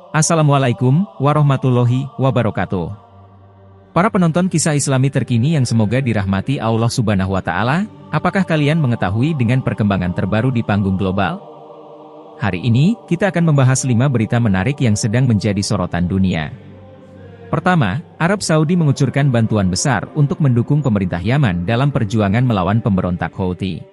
Assalamualaikum warahmatullahi wabarakatuh. Para penonton kisah Islami terkini yang semoga dirahmati Allah Subhanahu wa Ta'ala, apakah kalian mengetahui dengan perkembangan terbaru di panggung global? Hari ini, kita akan membahas 5 berita menarik yang sedang menjadi sorotan dunia. Pertama, Arab Saudi mengucurkan bantuan besar untuk mendukung pemerintah Yaman dalam perjuangan melawan pemberontak Houthi.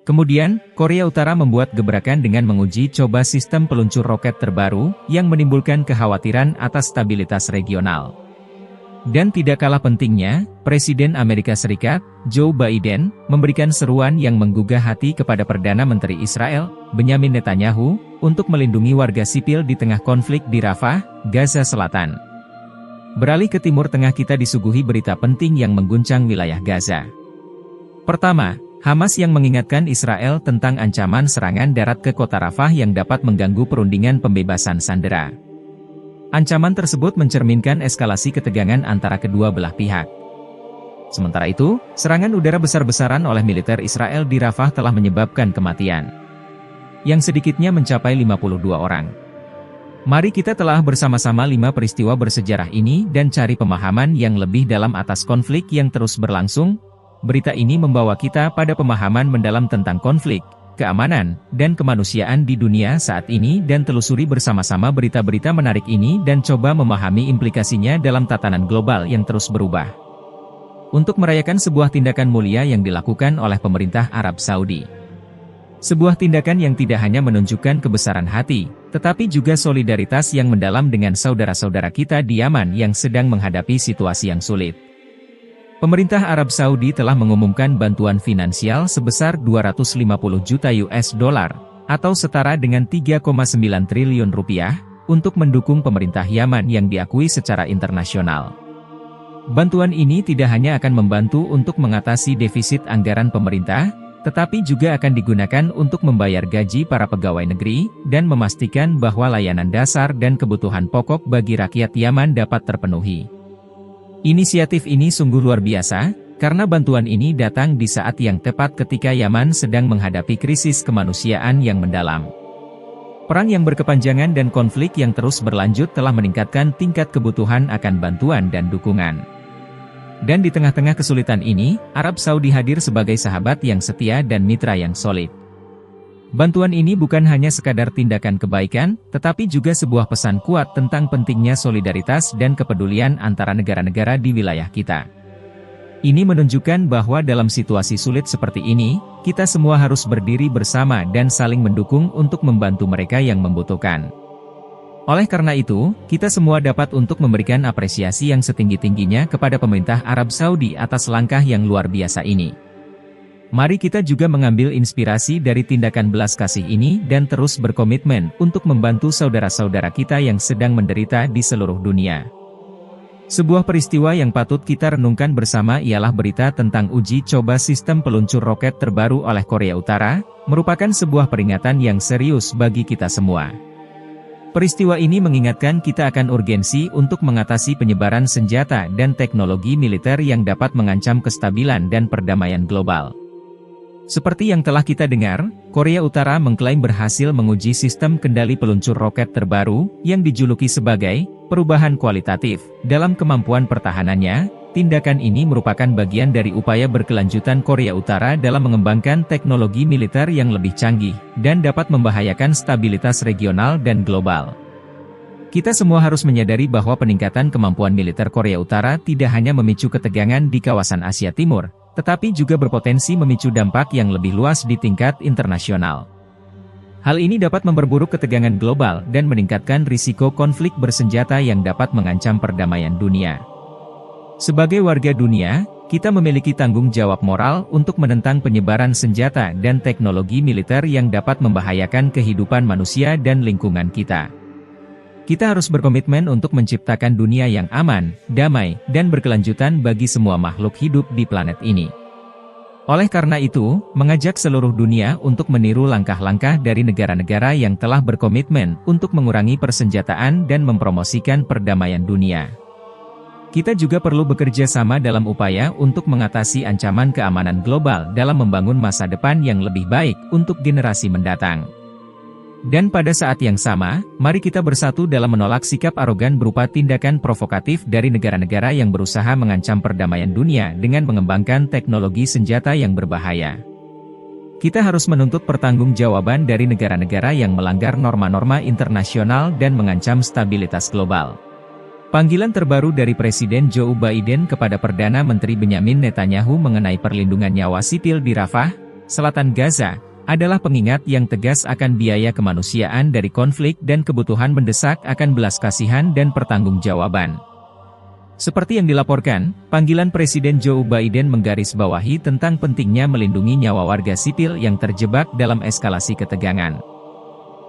Kemudian, Korea Utara membuat gebrakan dengan menguji coba sistem peluncur roket terbaru, yang menimbulkan kekhawatiran atas stabilitas regional. Dan tidak kalah pentingnya, Presiden Amerika Serikat, Joe Biden, memberikan seruan yang menggugah hati kepada Perdana Menteri Israel, Benyamin Netanyahu, untuk melindungi warga sipil di tengah konflik di Rafah, Gaza Selatan. Beralih ke Timur Tengah, kita disuguhi berita penting yang mengguncang wilayah Gaza. Pertama, Hamas yang mengingatkan Israel tentang ancaman serangan darat ke kota Rafah yang dapat mengganggu perundingan pembebasan sandera. Ancaman tersebut mencerminkan eskalasi ketegangan antara kedua belah pihak. Sementara itu, serangan udara besar-besaran oleh militer Israel di Rafah telah menyebabkan kematian, yang sedikitnya mencapai 52 orang. Mari kita telah bersama-sama 5 peristiwa bersejarah ini dan cari pemahaman yang lebih dalam atas konflik yang terus berlangsung. Berita ini membawa kita pada pemahaman mendalam tentang konflik, keamanan, dan kemanusiaan di dunia saat ini dan telusuri bersama-sama berita-berita menarik ini dan coba memahami implikasinya dalam tatanan global yang terus berubah. Untuk merayakan sebuah tindakan mulia yang dilakukan oleh pemerintah Arab Saudi. Sebuah tindakan yang tidak hanya menunjukkan kebesaran hati, tetapi juga solidaritas yang mendalam dengan saudara-saudara kita di Yaman yang sedang menghadapi situasi yang sulit. Pemerintah Arab Saudi telah mengumumkan bantuan finansial sebesar 250 juta US dollar, atau setara dengan 3,9 triliun rupiah, untuk mendukung pemerintah Yaman yang diakui secara internasional. Bantuan ini tidak hanya akan membantu untuk mengatasi defisit anggaran pemerintah, tetapi juga akan digunakan untuk membayar gaji para pegawai negeri, dan memastikan bahwa layanan dasar dan kebutuhan pokok bagi rakyat Yaman dapat terpenuhi. Inisiatif ini sungguh luar biasa, karena bantuan ini datang di saat yang tepat ketika Yaman sedang menghadapi krisis kemanusiaan yang mendalam. Perang yang berkepanjangan dan konflik yang terus berlanjut telah meningkatkan tingkat kebutuhan akan bantuan dan dukungan. Dan di tengah-tengah kesulitan ini, Arab Saudi hadir sebagai sahabat yang setia dan mitra yang solid. Bantuan ini bukan hanya sekadar tindakan kebaikan, tetapi juga sebuah pesan kuat tentang pentingnya solidaritas dan kepedulian antara negara-negara di wilayah kita. Ini menunjukkan bahwa dalam situasi sulit seperti ini, kita semua harus berdiri bersama dan saling mendukung untuk membantu mereka yang membutuhkan. Oleh karena itu, kita semua dapat untuk memberikan apresiasi yang setinggi-tingginya kepada pemerintah Arab Saudi atas langkah yang luar biasa ini. Mari kita juga mengambil inspirasi dari tindakan belas kasih ini dan terus berkomitmen untuk membantu saudara-saudara kita yang sedang menderita di seluruh dunia. Sebuah peristiwa yang patut kita renungkan bersama ialah berita tentang uji coba sistem peluncur roket terbaru oleh Korea Utara, merupakan sebuah peringatan yang serius bagi kita semua. Peristiwa ini mengingatkan kita akan urgensi untuk mengatasi penyebaran senjata dan teknologi militer yang dapat mengancam kestabilan dan perdamaian global. Seperti yang telah kita dengar, Korea Utara mengklaim berhasil menguji sistem kendali peluncur roket terbaru, yang dijuluki sebagai perubahan kualitatif, dalam kemampuan pertahanannya. Tindakan ini merupakan bagian dari upaya berkelanjutan Korea Utara dalam mengembangkan teknologi militer yang lebih canggih, dan dapat membahayakan stabilitas regional dan global. Kita semua harus menyadari bahwa peningkatan kemampuan militer Korea Utara tidak hanya memicu ketegangan di kawasan Asia Timur, tetapi juga berpotensi memicu dampak yang lebih luas di tingkat internasional. Hal ini dapat memperburuk ketegangan global dan meningkatkan risiko konflik bersenjata yang dapat mengancam perdamaian dunia. Sebagai warga dunia, kita memiliki tanggung jawab moral untuk menentang penyebaran senjata dan teknologi militer yang dapat membahayakan kehidupan manusia dan lingkungan kita. Kita harus berkomitmen untuk menciptakan dunia yang aman, damai, dan berkelanjutan bagi semua makhluk hidup di planet ini. Oleh karena itu, mengajak seluruh dunia untuk meniru langkah-langkah dari negara-negara yang telah berkomitmen untuk mengurangi persenjataan dan mempromosikan perdamaian dunia. Kita juga perlu bekerja sama dalam upaya untuk mengatasi ancaman keamanan global dalam membangun masa depan yang lebih baik untuk generasi mendatang. Dan pada saat yang sama, mari kita bersatu dalam menolak sikap arogan berupa tindakan provokatif dari negara-negara yang berusaha mengancam perdamaian dunia dengan mengembangkan teknologi senjata yang berbahaya. Kita harus menuntut pertanggungjawaban dari negara-negara yang melanggar norma-norma internasional dan mengancam stabilitas global. Panggilan terbaru dari Presiden Joe Biden kepada Perdana Menteri Benyamin Netanyahu mengenai perlindungan nyawa sipil di Rafah, Selatan Gaza, adalah pengingat yang tegas akan biaya kemanusiaan dari konflik dan kebutuhan mendesak akan belas kasihan dan pertanggungjawaban. Seperti yang dilaporkan, panggilan Presiden Joe Biden menggarisbawahi tentang pentingnya melindungi nyawa warga sipil yang terjebak dalam eskalasi ketegangan.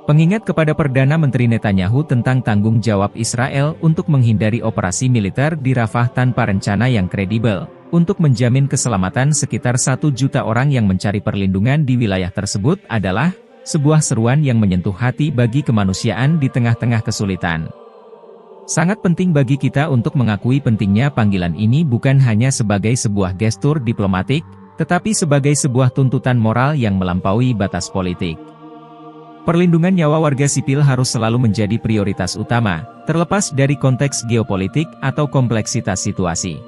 Pengingat kepada Perdana Menteri Netanyahu tentang tanggung jawab Israel untuk menghindari operasi militer di Rafah tanpa rencana yang kredibel, untuk menjamin keselamatan sekitar 1 juta orang yang mencari perlindungan di wilayah tersebut adalah sebuah seruan yang menyentuh hati bagi kemanusiaan di tengah-tengah kesulitan. Sangat penting bagi kita untuk mengakui pentingnya panggilan ini bukan hanya sebagai sebuah gestur diplomatik, tetapi sebagai sebuah tuntutan moral yang melampaui batas politik. Perlindungan nyawa warga sipil harus selalu menjadi prioritas utama, terlepas dari konteks geopolitik atau kompleksitas situasi.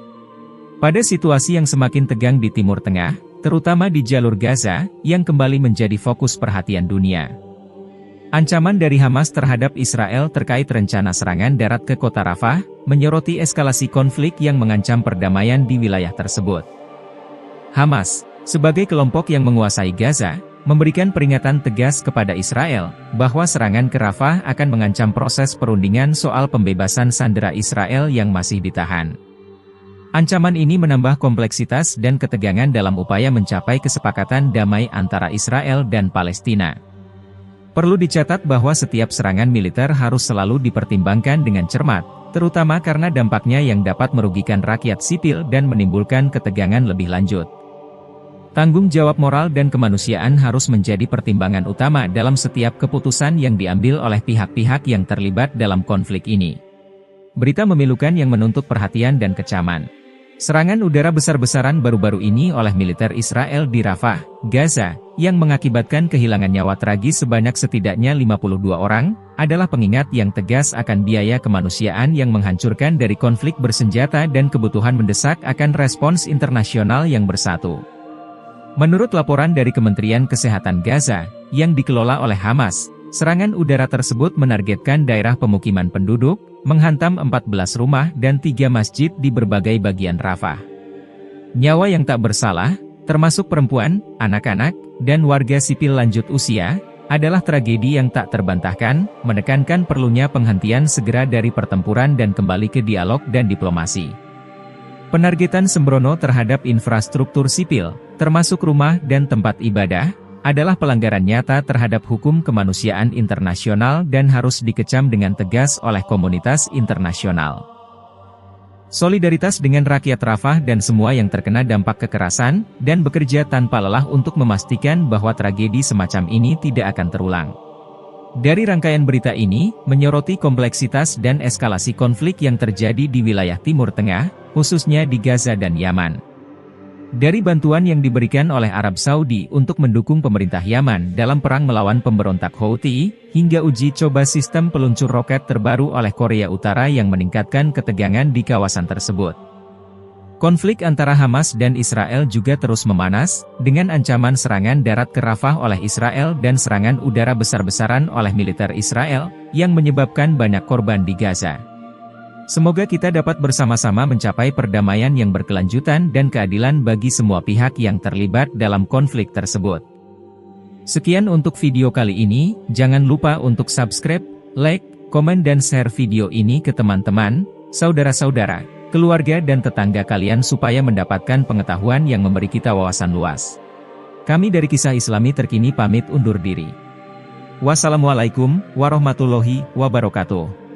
Pada situasi yang semakin tegang di Timur Tengah, terutama di jalur Gaza, yang kembali menjadi fokus perhatian dunia. Ancaman dari Hamas terhadap Israel terkait rencana serangan darat ke kota Rafah, menyoroti eskalasi konflik yang mengancam perdamaian di wilayah tersebut. Hamas, sebagai kelompok yang menguasai Gaza, memberikan peringatan tegas kepada Israel, bahwa serangan ke Rafah akan mengancam proses perundingan soal pembebasan sandera Israel yang masih ditahan. Ancaman ini menambah kompleksitas dan ketegangan dalam upaya mencapai kesepakatan damai antara Israel dan Palestina. Perlu dicatat bahwa setiap serangan militer harus selalu dipertimbangkan dengan cermat, terutama karena dampaknya yang dapat merugikan rakyat sipil dan menimbulkan ketegangan lebih lanjut. Tanggung jawab moral dan kemanusiaan harus menjadi pertimbangan utama dalam setiap keputusan yang diambil oleh pihak-pihak yang terlibat dalam konflik ini. Berita memilukan yang menuntut perhatian dan kecaman. Serangan udara besar-besaran baru-baru ini oleh militer Israel di Rafah, Gaza, yang mengakibatkan kehilangan nyawa tragis sebanyak setidaknya 52 orang, adalah pengingat yang tegas akan biaya kemanusiaan yang menghancurkan dari konflik bersenjata dan kebutuhan mendesak akan respons internasional yang bersatu. Menurut laporan dari Kementerian Kesehatan Gaza, yang dikelola oleh Hamas, serangan udara tersebut menargetkan daerah pemukiman penduduk, menghantam 14 rumah dan 3 masjid di berbagai bagian Rafah. Nyawa yang tak bersalah, termasuk perempuan, anak-anak, dan warga sipil lanjut usia, adalah tragedi yang tak terbantahkan, menekankan perlunya penghentian segera dari pertempuran dan kembali ke dialog dan diplomasi. Penargetan sembrono terhadap infrastruktur sipil, termasuk rumah dan tempat ibadah, adalah pelanggaran nyata terhadap hukum kemanusiaan internasional dan harus dikecam dengan tegas oleh komunitas internasional. Solidaritas dengan rakyat Rafah dan semua yang terkena dampak kekerasan, dan bekerja tanpa lelah untuk memastikan bahwa tragedi semacam ini tidak akan terulang. Dari rangkaian berita ini, menyoroti kompleksitas dan eskalasi konflik yang terjadi di wilayah Timur Tengah, khususnya di Gaza dan Yaman. Dari bantuan yang diberikan oleh Arab Saudi untuk mendukung pemerintah Yaman dalam perang melawan pemberontak Houthi, hingga uji coba sistem peluncur roket terbaru oleh Korea Utara yang meningkatkan ketegangan di kawasan tersebut. Konflik antara Hamas dan Israel juga terus memanas, dengan ancaman serangan darat ke Rafah oleh Israel dan serangan udara besar-besaran oleh militer Israel, yang menyebabkan banyak korban di Gaza. Semoga kita dapat bersama-sama mencapai perdamaian yang berkelanjutan dan keadilan bagi semua pihak yang terlibat dalam konflik tersebut. Sekian untuk video kali ini, jangan lupa untuk subscribe, like, komen dan share video ini ke teman-teman, saudara-saudara, keluarga dan tetangga kalian supaya mendapatkan pengetahuan yang memberi kita wawasan luas. Kami dari Kisah Islami Terkini pamit undur diri. Wassalamualaikum warahmatullahi wabarakatuh.